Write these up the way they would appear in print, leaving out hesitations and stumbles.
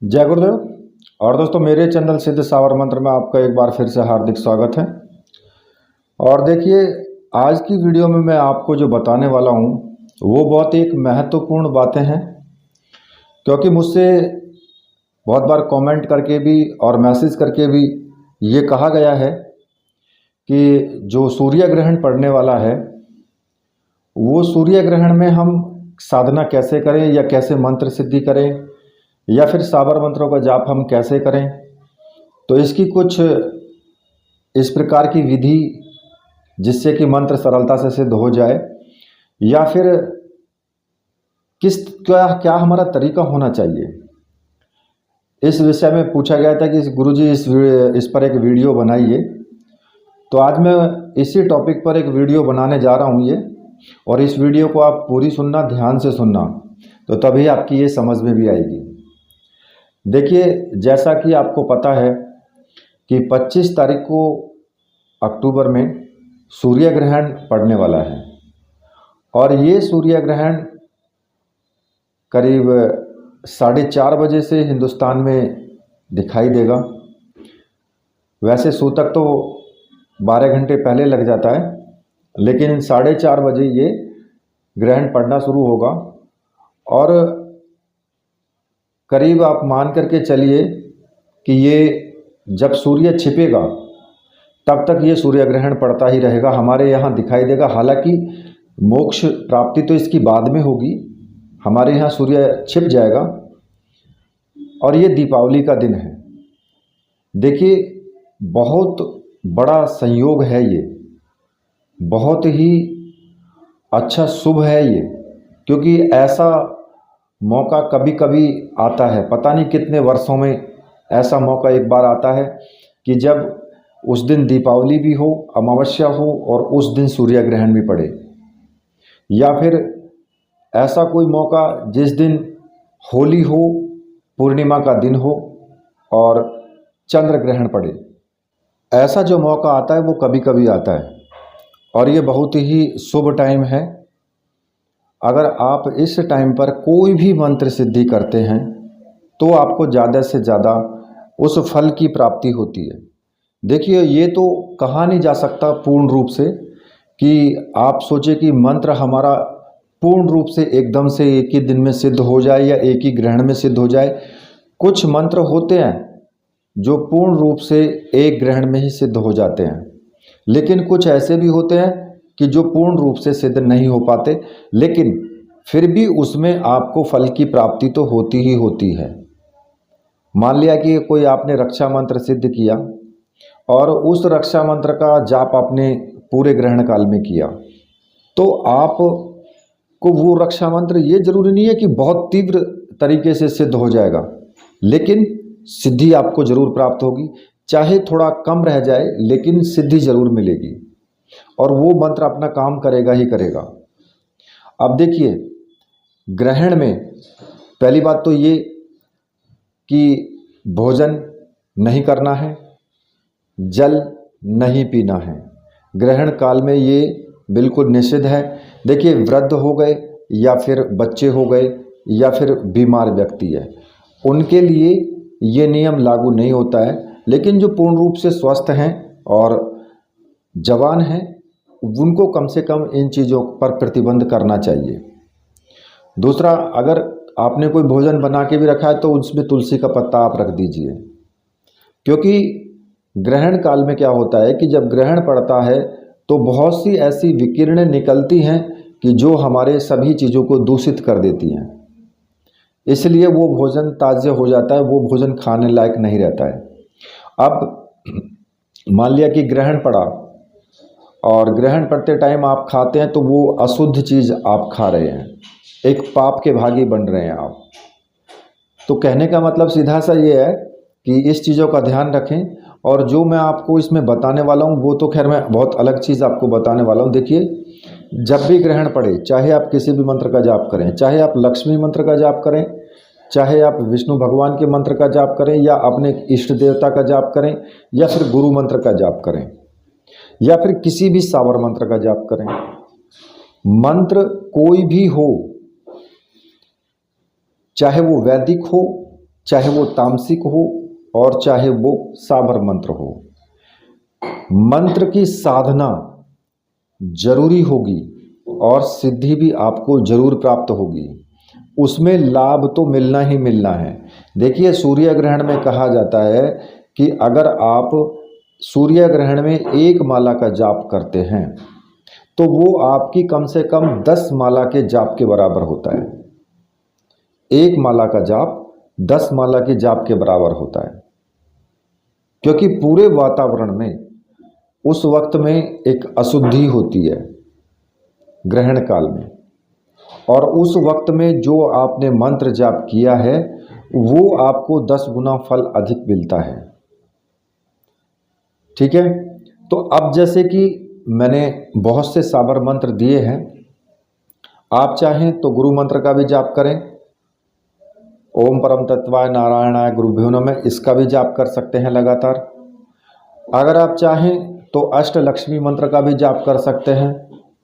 जय गुरुदेव। और दोस्तों, मेरे चैनल सिद्ध सावर मंत्र में आपका एक बार फिर से हार्दिक स्वागत है। और देखिए, आज की वीडियो में मैं आपको जो बताने वाला हूँ वो बहुत एक महत्वपूर्ण बातें हैं, क्योंकि मुझसे बहुत बार कमेंट करके भी और मैसेज करके भी ये कहा गया है कि जो सूर्य ग्रहण पड़ने वाला है वो सूर्य ग्रहण में हम साधना कैसे करें या कैसे मंत्र सिद्धि करें या फिर साबर मंत्रों का जाप हम कैसे करें। तो इसकी कुछ इस प्रकार की विधि जिससे कि मंत्र सरलता से सिद्ध हो जाए, या फिर किस क्या क्या हमारा तरीका होना चाहिए, इस विषय में पूछा गया था कि गुरुजी इस पर एक वीडियो बनाइए। तो आज मैं इसी टॉपिक पर एक वीडियो बनाने जा रहा हूँ और इस वीडियो को आप पूरी सुनना, ध्यान से सुनना, तो तभी आपकी ये समझ में भी आएगी। देखिए, जैसा कि आपको पता है कि 25 तारीख को अक्टूबर में सूर्य ग्रहण पड़ने वाला है, और ये सूर्य ग्रहण करीब 4:30 बजे से हिंदुस्तान में दिखाई देगा। वैसे सूतक तो 12 घंटे पहले लग जाता है, लेकिन 4:30 बजे ये ग्रहण पड़ना शुरू होगा। और करीब आप मान करके चलिए कि ये जब सूर्य छिपेगा तब तक ये सूर्य ग्रहण पड़ता ही रहेगा, हमारे यहाँ दिखाई देगा। हालांकि मोक्ष प्राप्ति तो इसकी बाद में होगी, हमारे यहाँ सूर्य छिप जाएगा। और ये दीपावली का दिन है। देखिए, बहुत बड़ा संयोग है, ये बहुत ही अच्छा शुभ है ये, क्योंकि ऐसा मौका कभी कभी आता है, पता नहीं कितने वर्षों में ऐसा मौका एक बार आता है कि जब उस दिन दीपावली भी हो, अमावस्या हो और उस दिन सूर्य ग्रहण भी पड़े, या फिर ऐसा कोई मौका जिस दिन होली हो, पूर्णिमा का दिन हो और चंद्र ग्रहण पड़े। ऐसा जो मौका आता है वो कभी कभी आता है, और ये बहुत ही शुभ टाइम है। अगर आप इस टाइम पर कोई भी मंत्र सिद्धि करते हैं तो आपको ज़्यादा से ज़्यादा उस फल की प्राप्ति होती है। देखिए, ये तो कहा नहीं जा सकता पूर्ण रूप से कि आप सोचे कि मंत्र हमारा पूर्ण रूप से एकदम से एक ही दिन में सिद्ध हो जाए या एक ही ग्रहण में सिद्ध हो जाए। कुछ मंत्र होते हैं जो पूर्ण रूप से एक ग्रहण में ही सिद्ध हो जाते हैं, लेकिन कुछ ऐसे भी होते हैं कि जो पूर्ण रूप से सिद्ध नहीं हो पाते, लेकिन फिर भी उसमें आपको फल की प्राप्ति तो होती ही होती है। मान लिया कि कोई आपने रक्षा मंत्र सिद्ध किया और उस रक्षा मंत्र का जाप आपने पूरे ग्रहण काल में किया, तो आपको वो रक्षा मंत्र, ये जरूरी नहीं है कि बहुत तीव्र तरीके से सिद्ध हो जाएगा, लेकिन सिद्धि आपको जरूर प्राप्त होगी। चाहे थोड़ा कम रह जाए, लेकिन सिद्धि जरूर मिलेगी और वो मंत्र अपना काम करेगा ही करेगा। अब देखिए, ग्रहण में पहली बात तो ये कि भोजन नहीं करना है, जल नहीं पीना है। ग्रहण काल में ये बिल्कुल निषिद्ध है। देखिए, वृद्ध हो गए या फिर बच्चे हो गए या फिर बीमार व्यक्ति है, उनके लिए ये नियम लागू नहीं होता है, लेकिन जो पूर्ण रूप से स्वस्थ हैं और जवान हैं उनको कम से कम इन चीज़ों पर प्रतिबंध करना चाहिए। दूसरा, अगर आपने कोई भोजन बना के भी रखा है तो उसमें तुलसी का पत्ता आप रख दीजिए, क्योंकि ग्रहण काल में क्या होता है कि जब ग्रहण पड़ता है तो बहुत सी ऐसी विकिरणें निकलती हैं कि जो हमारे सभी चीज़ों को दूषित कर देती हैं। इसलिए वो भोजन ताज़ा हो जाता है, वो भोजन खाने लायक नहीं रहता है। अब मान लिया कि ग्रहण पड़ा और ग्रहण पड़ते टाइम आप खाते हैं तो वो अशुद्ध चीज़ आप खा रहे हैं, एक पाप के भागी बन रहे हैं आप। तो कहने का मतलब सीधा सा ये है कि इस चीज़ों का ध्यान रखें। और जो मैं आपको इसमें बताने वाला हूँ वो तो खैर मैं बहुत अलग चीज़ आपको बताने वाला हूँ। देखिए, जब भी ग्रहण पड़े, चाहे आप किसी भी मंत्र का जाप करें, चाहे आप लक्ष्मी मंत्र का जाप करें, चाहे आप विष्णु भगवान के मंत्र का जाप करें, या अपने इष्ट देवता का जाप करें, या फिर गुरु मंत्र का जाप करें, या फिर किसी भी सावर मंत्र का जाप करें, मंत्र कोई भी हो, चाहे वो वैदिक हो चाहे वो तामसिक हो और चाहे वो साबर मंत्र हो। मंत्र की साधना जरूरी होगी और सिद्धि भी आपको जरूर प्राप्त होगी, उसमें लाभ तो मिलना ही मिलना है। देखिए, सूर्य ग्रहण में कहा जाता है कि अगर आप सूर्य ग्रहण में एक माला का जाप करते हैं तो वो आपकी कम से कम 10 माला के जाप के बराबर होता है। एक माला का जाप 10 माला के जाप के बराबर होता है, क्योंकि पूरे वातावरण में उस वक्त में एक अशुद्धि होती है ग्रहण काल में, और उस वक्त में जो आपने मंत्र जाप किया है वो आपको 10 गुना फल अधिक मिलता है। ठीक है, तो अब जैसे कि मैंने बहुत से साबर मंत्र दिए हैं, आप चाहें तो गुरु मंत्र का भी जाप करें। ओम परम तत्वाय नारायणाय गुरुभ्यो नमः, इसका भी जाप कर सकते हैं लगातार। अगर आप चाहें तो अष्ट लक्ष्मी मंत्र का भी जाप कर सकते हैं,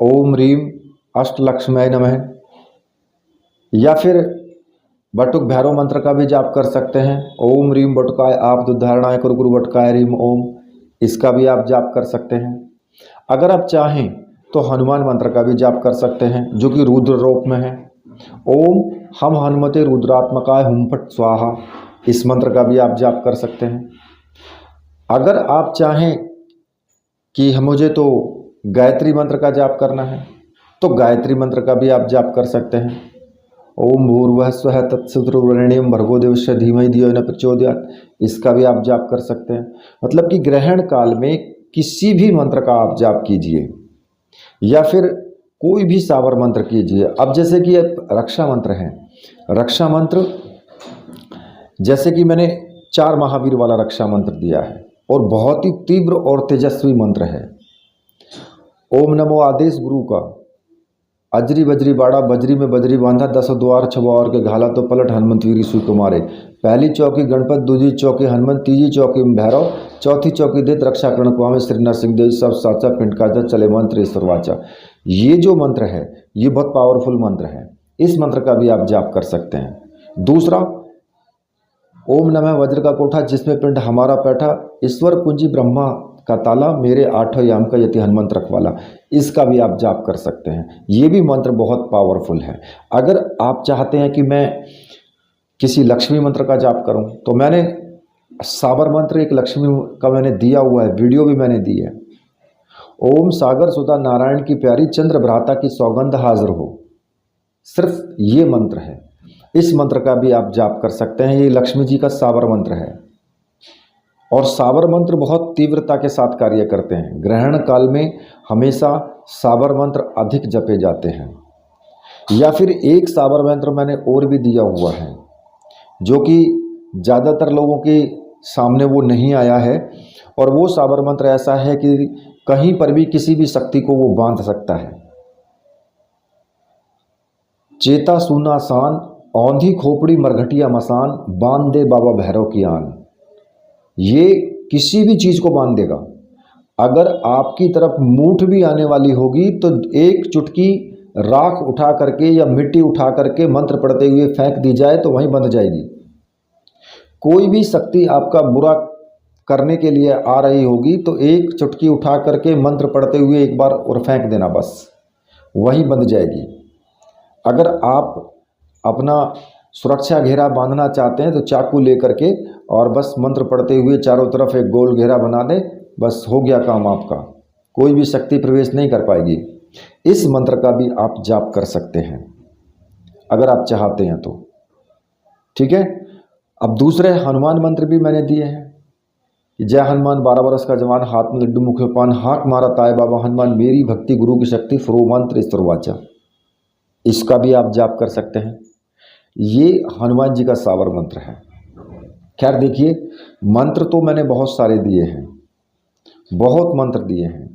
ओम रीम अष्टलक्ष्म्यै नमः। या फिर बटुक भैरव मंत्र का भी जाप कर सकते हैं, ओम रीम बटुकाय आप उद्धारणाय कुरु गुरु बटुकाय रीम ओम, इसका भी आप जाप कर सकते हैं। अगर आप चाहें तो हनुमान मंत्र का भी जाप कर सकते हैं, जो कि रुद्र रूप में है। ओम हम हनुमते रुद्रात्मकाय हुम फट स्वाहा, इस मंत्र का भी आप जाप कर सकते हैं। अगर आप चाहें कि मुझे तो गायत्री मंत्र का जाप करना है तो गायत्री मंत्र का भी आप जाप कर सकते हैं। ओम भूर्भुवः स्वः तत्सवितुर्वरेण्यं भर्गो देवस्य धीमहि धियो न प्रचोदयात्, इसका भी आप जाप कर सकते हैं। मतलब कि ग्रहण काल में किसी भी मंत्र का आप जाप कीजिए या फिर कोई भी सावर मंत्र कीजिए। अब जैसे कि रक्षा मंत्र है, रक्षा मंत्र जैसे कि मैंने 4 महावीर वाला रक्षा मंत्र दिया है और बहुत ही तीव्र और तेजस्वी मंत्र है। ओम नमो आदेश गुरु का, अजरी बजरी बाड़ा बजरी में बजरी बांधा, 10 द्वार छुआवर के घाला तो पलट हनुमंत वीरी सुई कुमारे। पहली चौकी गणपत, दूसरी चौकी हनुमंत, तीसरी चौकी में भैरव, चौथी चौकी देत रक्षा करण कुआं श्री नरसिंह देव सब साचा पिंड का चले मंत्र ईश्वरवाचा। ये जो मंत्र है ये बहुत पावरफुल मंत्र है, इस मंत्र का भी आप जाप कर सकते हैं। दूसरा, ओम नमः वज्र का कोठा जिसमें पिंड हमारा बैठा, ईश्वर कुंजी ब्रह्मा का ताला, मेरे 8 याम का यति हनुमंत रखवाला, इसका भी आप जाप कर सकते हैं। ये भी मंत्र बहुत पावरफुल है। अगर आप चाहते हैं कि मैं किसी लक्ष्मी मंत्र का जाप करूं तो मैंने साबर मंत्र एक लक्ष्मी का मैंने दिया हुआ है, वीडियो भी मैंने दी है। ओम सागर सुधा नारायण की प्यारी चंद्र भ्राता की सौगंध हाजिर हो, सिर्फ ये मंत्र है, इस मंत्र का भी आप जाप कर सकते हैं। ये लक्ष्मी जी का साबर मंत्र है और साबर मंत्र बहुत तीव्रता के साथ कार्य करते हैं। ग्रहण काल में हमेशा साबर मंत्र अधिक जपे जाते हैं। या फिर एक साबर मंत्र मैंने और भी दिया हुआ है जो कि ज़्यादातर लोगों के सामने वो नहीं आया है, और वो साबर मंत्र ऐसा है कि कहीं पर भी किसी भी शक्ति को वो बांध सकता है। चेता सूना सान, औंधी खोपड़ी मरघटिया मसान, बांध दे बाबा भैरव की आन। ये किसी भी चीज़ को बांध देगा। अगर आपकी तरफ मूठ भी आने वाली होगी तो एक चुटकी राख उठा करके या मिट्टी उठा करके मंत्र पढ़ते हुए फेंक दी जाए तो वहीं बंध जाएगी। कोई भी शक्ति आपका बुरा करने के लिए आ रही होगी तो एक चुटकी उठा करके मंत्र पढ़ते हुए एक बार और फेंक देना, बस वहीं बंध जाएगी। अगर आप अपना सुरक्षा घेरा बांधना चाहते हैं तो चाकू लेकर के और बस मंत्र पढ़ते हुए चारों तरफ एक गोल घेरा बना दें, बस हो गया काम आपका, कोई भी शक्ति प्रवेश नहीं कर पाएगी। इस मंत्र का भी आप जाप कर सकते हैं अगर आप चाहते हैं तो। ठीक है, अब दूसरे हनुमान मंत्र भी मैंने दिए हैं कि जय हनुमान 12 वर्ष का जवान, हाथ में लड्डू मुख में पान, हाँक मारा ताए बाबा हनुमान, मेरी भक्ति गुरु की शक्ति, फरो मंत्र ईश्वरवाचा, इसका भी आप जाप कर सकते हैं। ये हनुमान जी का सावर मंत्र है। खैर देखिए, मंत्र तो मैंने बहुत सारे दिए हैं, बहुत मंत्र दिए हैं।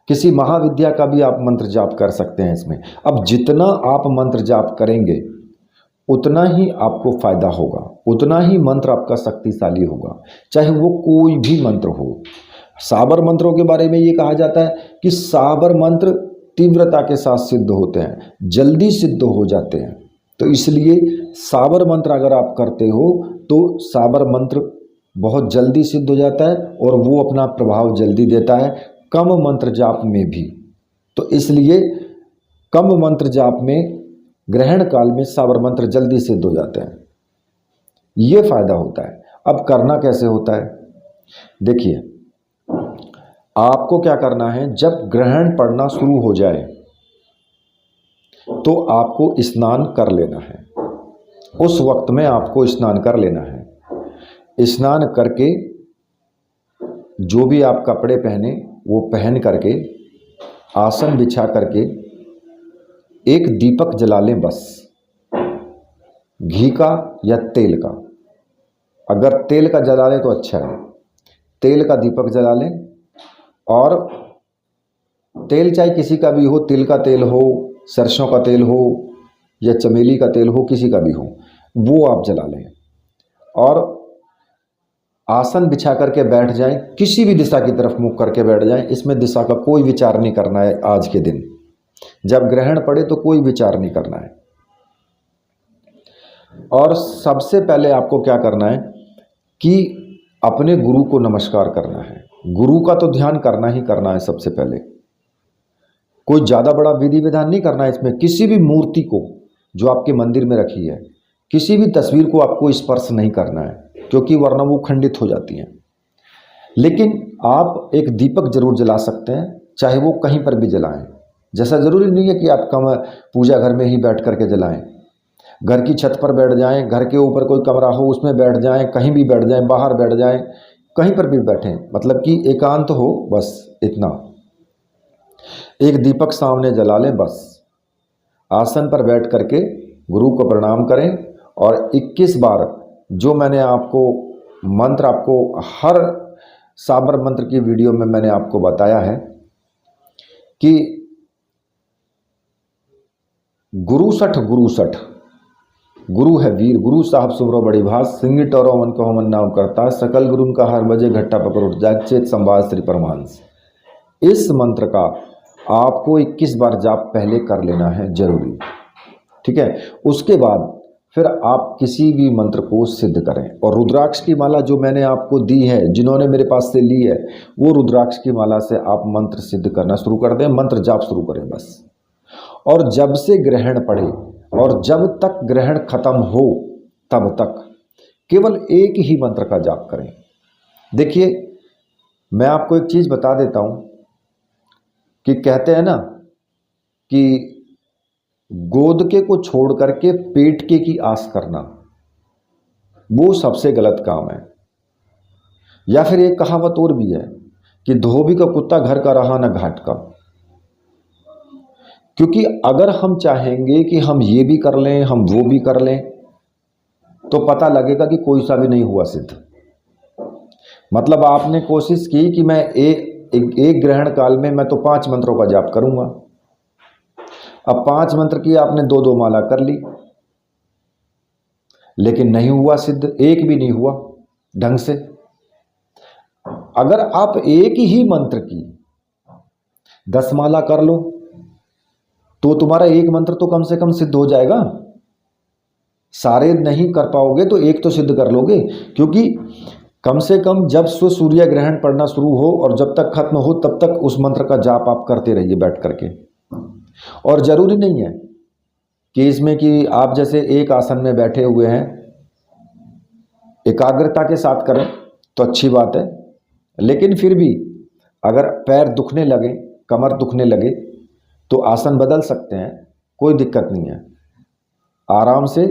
किसी महाविद्या का भी आप मंत्र जाप कर सकते हैं इसमें। अब जितना आप मंत्र जाप करेंगे उतना ही आपको फायदा होगा, उतना ही मंत्र आपका शक्तिशाली होगा, चाहे वो कोई भी मंत्र हो। साबर मंत्रों के बारे में ये कहा जाता है कि साबर मंत्र तीव्रता के साथ सिद्ध होते हैं, जल्दी सिद्ध हो जाते हैं। तो इसलिए साबर मंत्र अगर आप करते हो तो साबर मंत्र बहुत जल्दी सिद्ध हो जाता है और वो अपना प्रभाव जल्दी देता है, कम मंत्र जाप में भी। तो इसलिए कम मंत्र जाप में ग्रहण काल में साबर मंत्र जल्दी सिद्ध हो जाते हैं, ये फायदा होता है। अब करना कैसे होता है, देखिए आपको क्या करना है, जब ग्रहण पड़ना शुरू हो जाए तो आपको स्नान कर लेना है। उस वक्त में आपको स्नान कर लेना है। स्नान करके जो भी आप कपड़े पहने वो पहन करके आसन बिछा करके एक दीपक जला लें, बस घी का या तेल का। अगर तेल का जला लें तो अच्छा है, तेल का दीपक जला लें। और तेल चाहे किसी का भी हो, तिल का तेल हो, सरसों का तेल हो या चमेली का तेल हो, किसी का भी हो, वो आप जला लें और आसन बिछा करके बैठ जाएं, किसी भी दिशा की तरफ मुख करके बैठ जाएं। इसमें दिशा का कोई विचार नहीं करना है। आज के दिन जब ग्रहण पड़े तो कोई विचार नहीं करना है। और सबसे पहले आपको क्या करना है कि अपने गुरु को नमस्कार करना है। गुरु का तो ध्यान करना ही करना है सबसे पहले। कोई ज़्यादा बड़ा विधि विधान नहीं करना है इसमें। किसी भी मूर्ति को जो आपके मंदिर में रखी है, किसी भी तस्वीर को आपको स्पर्श नहीं करना है, क्योंकि वरना वो खंडित हो जाती हैं। लेकिन आप एक दीपक जरूर जला सकते हैं, चाहे वो कहीं पर भी जलाएं। जैसा ज़रूरी नहीं है कि आप कम पूजा घर में ही बैठ करके जलाएं। घर की छत पर बैठ जाएं, घर के ऊपर कोई कमरा हो उसमें बैठ जाएं, कहीं भी बैठ जाएं, बाहर बैठ जाएं, कहीं पर भी बैठें, मतलब कि एकांत हो, बस इतना। एक दीपक सामने जला लें, बस। आसन पर बैठ करके गुरु को प्रणाम करें और 21 बार जो मैंने आपको मंत्र, आपको हर साबर मंत्र की वीडियो में मैंने आपको बताया है कि गुरु सठ गुरु सठ, गुरु है वीर, गुरु साहब सुमरो बड़ी भास, सिंगी टोरो मन को हमन नाम करता, सकल गुरुन का हर बजे घट्टा पकड़ उठ जाग, चेत संवाद श्री परमांस। इस मंत्र का आपको 21 बार जाप पहले कर लेना है जरूरी, ठीक है। उसके बाद फिर आप किसी भी मंत्र को सिद्ध करें। और रुद्राक्ष की माला जो मैंने आपको दी है, जिन्होंने मेरे पास से ली है, वो रुद्राक्ष की माला से आप मंत्र सिद्ध करना शुरू कर दें, मंत्र जाप शुरू करें बस। और जब से ग्रहण पड़े और जब तक ग्रहण खत्म हो तब तक केवल एक ही मंत्र का जाप करें। देखिए मैं आपको एक चीज़ बता देता हूँ कि कहते हैं ना कि गोदके को छोड़ करके पेटके की आस करना, वो सबसे गलत काम है। या फिर एक कहावत और भी है कि धोबी का कुत्ता घर का रहा ना घाट का। क्योंकि अगर हम चाहेंगे कि हम ये भी कर लें, हम वो भी कर लें, तो पता लगेगा कि कोई सा भी नहीं हुआ सिद्ध। मतलब आपने कोशिश की कि मैं एक ग्रहण काल में मैं तो 5 मंत्रों का जाप करूंगा। अब 5 मंत्र की आपने 2-2 माला कर ली, लेकिन नहीं हुआ सिद्ध, एक भी नहीं हुआ ढंग से। अगर आप एक ही मंत्र की 10 माला कर लो तो तुम्हारा एक मंत्र तो कम से कम सिद्ध हो जाएगा। सारे नहीं कर पाओगे तो एक तो सिद्ध कर लोगे, क्योंकि कम से कम जब सूर्य ग्रहण पड़ना शुरू हो और जब तक खत्म हो तब तक उस मंत्र का जाप आप करते रहिए बैठ करके। और जरूरी नहीं है कि इसमें कि आप जैसे एक आसन में बैठे हुए हैं, एकाग्रता के साथ करें तो अच्छी बात है। लेकिन फिर भी अगर पैर दुखने लगे, कमर दुखने लगे, तो आसन बदल सकते हैं, कोई दिक्कत नहीं है। आराम से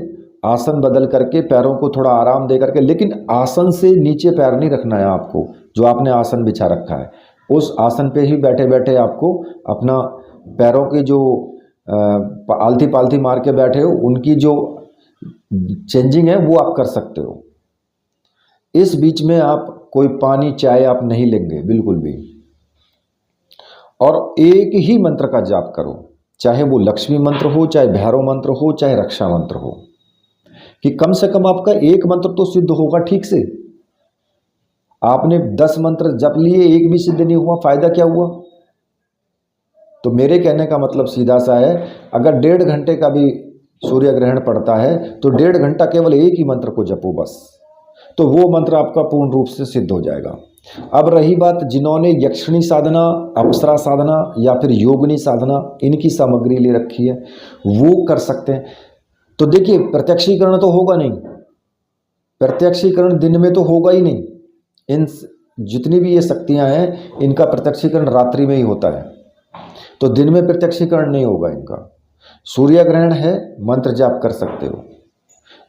आसन बदल करके पैरों को थोड़ा आराम दे करके, लेकिन आसन से नीचे पैर नहीं रखना है आपको। जो आपने आसन बिछा रखा है उस आसन पे ही बैठे बैठे आपको अपना पैरों की जो आलती पालती मार के बैठे हो उनकी जो चेंजिंग है वो आप कर सकते हो। इस बीच में आप कोई पानी चाय आप नहीं लेंगे बिल्कुल भी। और एक ही मंत्र का जाप करो, चाहे वो लक्ष्मी मंत्र हो, चाहे भैरव मंत्र हो, चाहे रक्षा मंत्र हो, कि कम से कम आपका एक मंत्र तो सिद्ध होगा ठीक से। आपने 10 मंत्र जप लिए, एक भी सिद्ध नहीं हुआ, फायदा क्या हुआ? तो मेरे कहने का मतलब सीधा सा है, अगर 1.5 घंटे का भी सूर्य ग्रहण पड़ता है तो 1.5 घंटा केवल एक ही मंत्र को जपो बस, तो वो मंत्र आपका पूर्ण रूप से सिद्ध हो जाएगा। अब रही बात जिन्होंने यक्षिणी साधना, अप्सरा साधना या फिर योगिनी साधना इनकी सामग्री ले रखी है, वो कर सकते हैं। तो देखिए, प्रत्यक्षीकरण तो होगा नहीं, प्रत्यक्षीकरण दिन में तो होगा ही नहीं। इन जितनी भी ये शक्तियां हैं इनका प्रत्यक्षीकरण रात्रि में ही होता है, तो दिन में प्रत्यक्षीकरण नहीं होगा इनका। सूर्य ग्रहण है, मंत्र जाप कर सकते हो।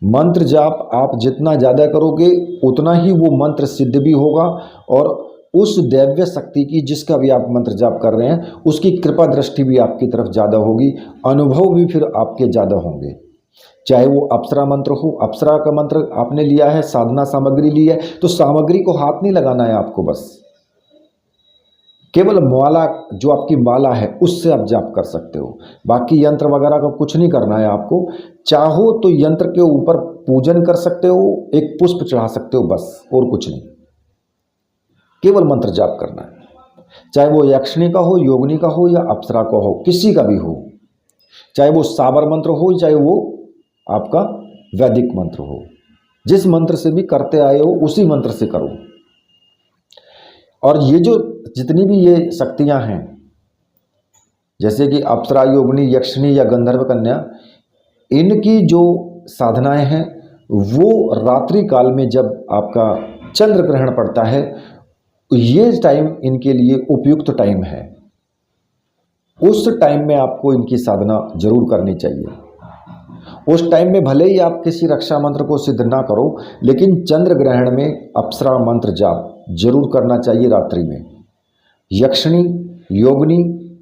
मंत्र जाप आप जितना ज़्यादा करोगे उतना ही वो मंत्र सिद्ध भी होगा, और उस दैव्य शक्ति की जिसका भी आप मंत्र जाप कर रहे हैं उसकी कृपा दृष्टि भी आपकी तरफ ज़्यादा होगी, अनुभव भी फिर आपके ज़्यादा होंगे। चाहे वो अप्सरा मंत्र हो, अप्सरा का मंत्र आपने लिया है, साधना सामग्री ली है, तो सामग्री को हाथ नहीं लगाना है आपको, बस केवल माला, जो आपकी माला है उससे आप जाप कर सकते हो। बाकी यंत्र वगैरह का कुछ नहीं करना है आपको। चाहो तो यंत्र के ऊपर पूजन कर सकते हो, एक पुष्प चढ़ा सकते हो, बस, और कुछ नहीं, केवल मंत्र जाप करना है। चाहे वो यक्षिणी का हो, योगिनी का हो या अप्सरा का हो, किसी का भी हो, चाहे वो साबर मंत्र हो, चाहे वो आपका वैदिक मंत्र हो, जिस मंत्र से भी करते आए हो उसी मंत्र से करो। और ये जो जितनी भी ये शक्तियां हैं, जैसे कि अप्सरा, योगिनी, यक्षिणी या गंधर्व कन्या, इनकी जो साधनाएं हैं वो रात्रि काल में जब आपका चंद्र ग्रहण पड़ता है, ये टाइम इनके लिए उपयुक्त टाइम है। उस टाइम में आपको इनकी साधना जरूर करनी चाहिए। उस टाइम में भले ही आप किसी रक्षा मंत्र को सिद्ध ना करो, लेकिन चंद्र ग्रहण में अप्सरा मंत्र जाप जरूर करना चाहिए रात्रि में। यक्षिणी, योगिनी,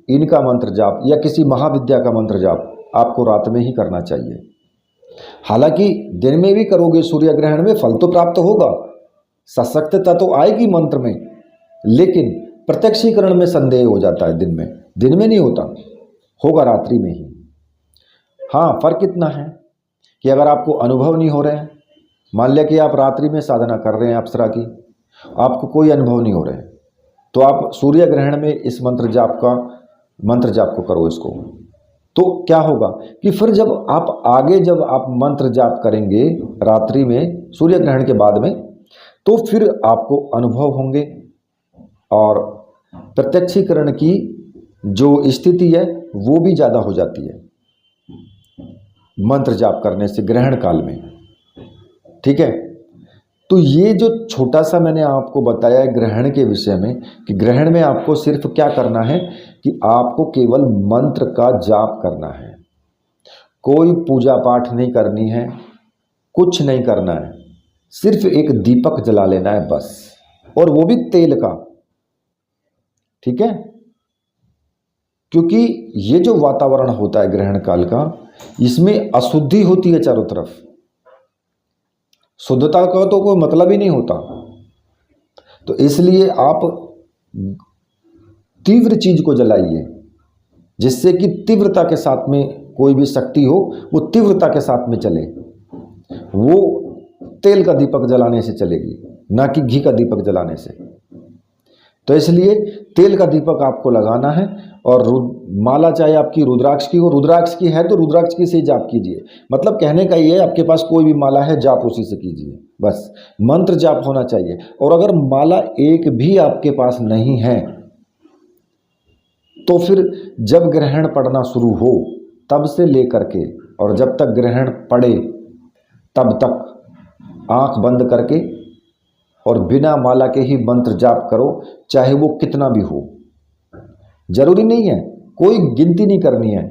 इनका मंत्र जाप या किसी महाविद्या का मंत्र जाप आपको रात में ही करना चाहिए। हालांकि दिन में भी करोगे सूर्य ग्रहण में फल तो प्राप्त होगा, सशक्तता तो आएगी मंत्र में, लेकिन प्रत्यक्षीकरण में संदेह हो जाता है। दिन में नहीं होता, होगा रात्रि में ही। हाँ, फर्क इतना है कि अगर आपको अनुभव नहीं हो रहे हैं, मान लिया कि आप रात्रि में साधना कर रहे हैं अप्सरा की, आपको कोई अनुभव नहीं हो रहे हैं, तो आप सूर्य ग्रहण में इस मंत्र जाप को करो इसको। तो क्या होगा कि फिर जब आप मंत्र जाप करेंगे रात्रि में सूर्य ग्रहण के बाद में, तो फिर आपको अनुभव होंगे, और प्रत्यक्षीकरण की जो स्थिति है वो भी ज़्यादा हो जाती है मंत्र जाप करने से ग्रहण काल में। ठीक है, तो ये जो छोटा सा मैंने आपको बताया है ग्रहण के विषय में, कि ग्रहण में आपको सिर्फ क्या करना है कि आपको केवल मंत्र का जाप करना है, कोई पूजा पाठ नहीं करनी है, कुछ नहीं करना है, सिर्फ एक दीपक जला लेना है बस, और वो भी तेल का। ठीक है, क्योंकि ये जो वातावरण होता है ग्रहण काल का, इसमें अशुद्धि होती है चारों तरफ, शुद्धता का तो कोई मतलब ही नहीं होता। तो इसलिए आप तीव्र चीज को जलाइए, जिससे कि तीव्रता के साथ में कोई भी शक्ति हो वो तीव्रता के साथ में चले। वो तेल का दीपक जलाने से चलेगी, ना कि घी का दीपक जलाने से। तो इसलिए तेल का दीपक आपको लगाना है, और माला चाहे आपकी रुद्राक्ष की हो, रुद्राक्ष की है तो रुद्राक्ष की से जाप कीजिए। मतलब कहने का ये है, आपके पास कोई भी माला है, जाप उसी से कीजिए, बस मंत्र जाप होना चाहिए। और अगर माला एक भी आपके पास नहीं है, तो फिर जब ग्रहण पड़ना शुरू हो तब से लेकर के और जब तक ग्रहण पड़े तब तक आंख बंद करके और बिना माला के ही मंत्र जाप करो, चाहे वो कितना भी हो। जरूरी नहीं है, कोई गिनती नहीं करनी है।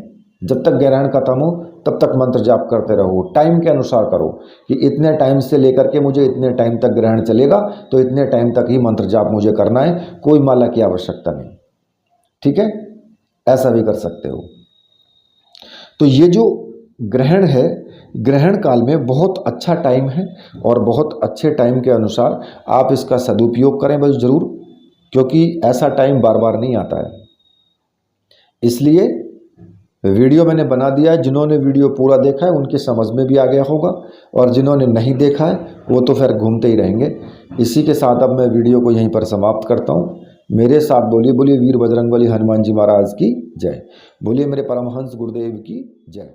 जब तक ग्रहण खत्म हो तब तक मंत्र जाप करते रहो। टाइम के अनुसार करो कि इतने टाइम से लेकर के मुझे इतने टाइम तक ग्रहण चलेगा, तो इतने टाइम तक ही मंत्र जाप मुझे करना है, कोई माला की आवश्यकता नहीं। ठीक है, ऐसा भी कर सकते हो। तो ये जो ग्रहण है, ग्रहण काल में बहुत अच्छा टाइम है, और बहुत अच्छे टाइम के अनुसार आप इसका सदुपयोग करें बस ज़रूर, क्योंकि ऐसा टाइम बार बार नहीं आता है। इसलिए वीडियो मैंने बना दिया है। जिन्होंने वीडियो पूरा देखा है उनके समझ में भी आ गया होगा, और जिन्होंने नहीं देखा है वो तो फिर घूमते ही रहेंगे। इसी के साथ अब मैं वीडियो को यहीं पर समाप्त करता हूँ। मेरे साथ बोलिए, बोलिए वीर बजरंगबली हनुमान जी महाराज की जय, बोलिए मेरे परमहंस गुरुदेव की जय।